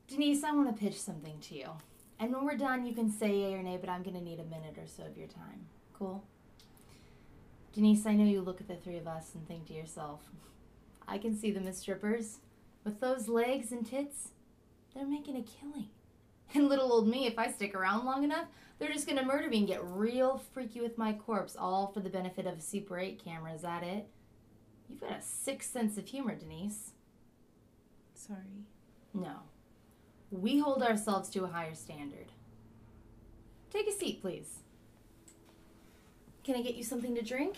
Denise, I want to pitch something to you. And when we're done, you can say yay or nay, but I'm going to need a minute or so of your time. Cool? Denise, I know you look at the three of us and think to yourself, I can see them as strippers. With those legs and tits, they're making a killing. And little old me, if I stick around long enough, they're just going to murder me and get real freaky with my corpse, all for the benefit of a Super 8 camera. Is that it? You've got a sick sense of humor, Denise. Sorry. No. We hold ourselves to a higher standard. Take a seat, please. Can I get you something to drink?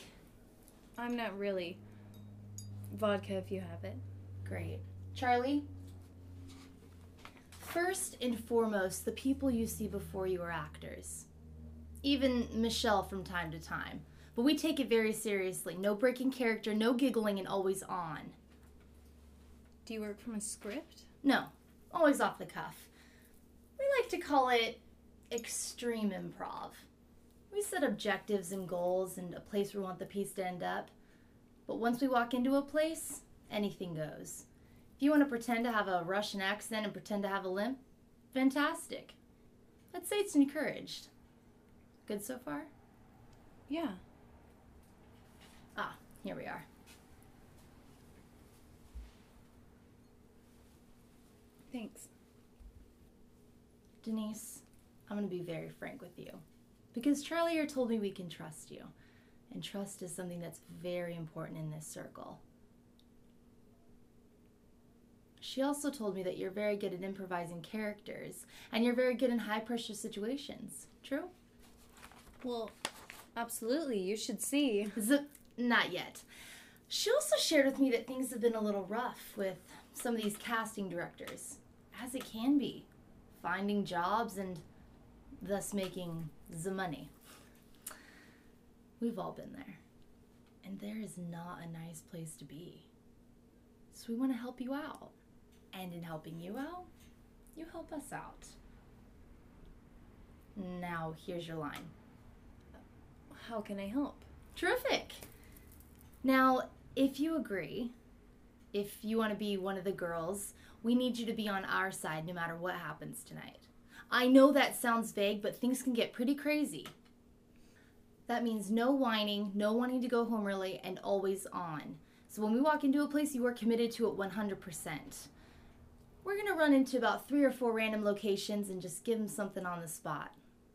I'm not really. Vodka if you have it. Great. Charlie? First and foremost, the people you see before you are actors. Even Michelle from time to time. But we take it very seriously. No breaking character, no giggling, and always on. Do you work from a script? No. Always off the cuff. We like to call it extreme improv. We set objectives and goals and a place where we want the piece to end up. But once we walk into a place, anything goes. If you want to pretend to have a Russian accent and pretend to have a limp, fantastic. I'd say it's encouraged. Good so far? Yeah. Ah, here we are. Thanks. Denise, I'm going to be very frank with you. Because Charlie here told me we can trust you. And trust is something that's very important in this circle. She also told me that you're very good at improvising characters. And you're very good in high-pressure situations. True? Well, absolutely. You should see. Not yet. She also shared with me that things have been a little rough with some of these casting directors. As it can be. Finding jobs and thus making the money. We've all been there. And there is not a nice place to be. So we want to help you out. And in helping you out, you help us out. Now, here's your line. How can I help? Terrific. Now, if you agree, if you want to be one of the girls, we need you to be on our side no matter what happens tonight. I know that sounds vague, but things can get pretty crazy. That means no whining, no wanting to go home early, and always on. So when we walk into a place, you are committed to it 100%. We're going to run into about 3 or 4 random locations and just give them something on the spot.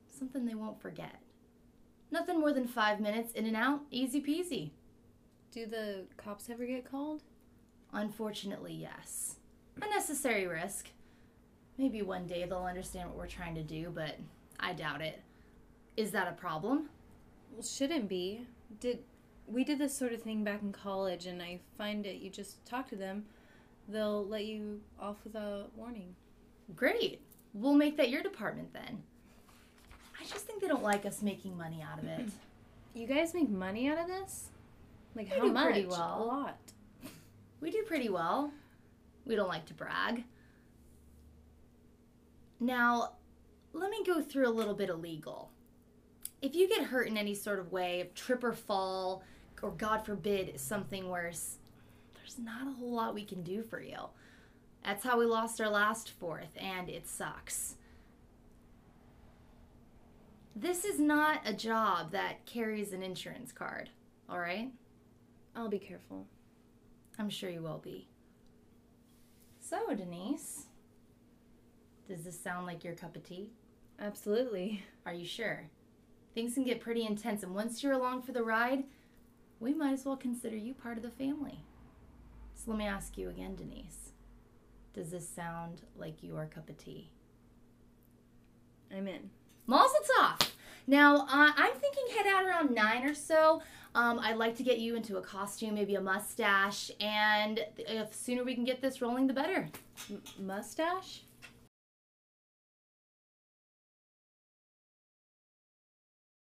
Something they won't forget. Nothing more than 5 minutes, in and out, easy peasy. Do the cops ever get called? Unfortunately, yes. A necessary risk. Maybe one day they'll understand what we're trying to do, but I doubt it. Is that a problem? Well, shouldn't be. We did this sort of thing back in college, and I find that you just talk to them, they'll let you off without warning. Great. We'll make that your department then. I just think they don't like us making money out of it. You guys make money out of this? Like, We how do much? pretty well. A lot. We do pretty well. We don't like to brag. Now, let me go through a little bit of legal. If you get hurt in any sort of way, trip or fall, or God forbid, something worse, there's not a whole lot we can do for you. That's how we lost our last 4th, and it sucks. This is not a job that carries an insurance card, all right? I'll be careful. I'm sure you will be. So, Denise, does this sound like your cup of tea? Absolutely. Are you sure? Things can get pretty intense, and once you're along for the ride, we might as well consider you part of the family. So let me ask you again, Denise. Does this sound like your cup of tea? I'm in. Mazel tov! Now, I'm thinking head out around 9 or so. I'd like to get you into a costume, maybe a mustache, and the sooner we can get this rolling, the better. Mustache?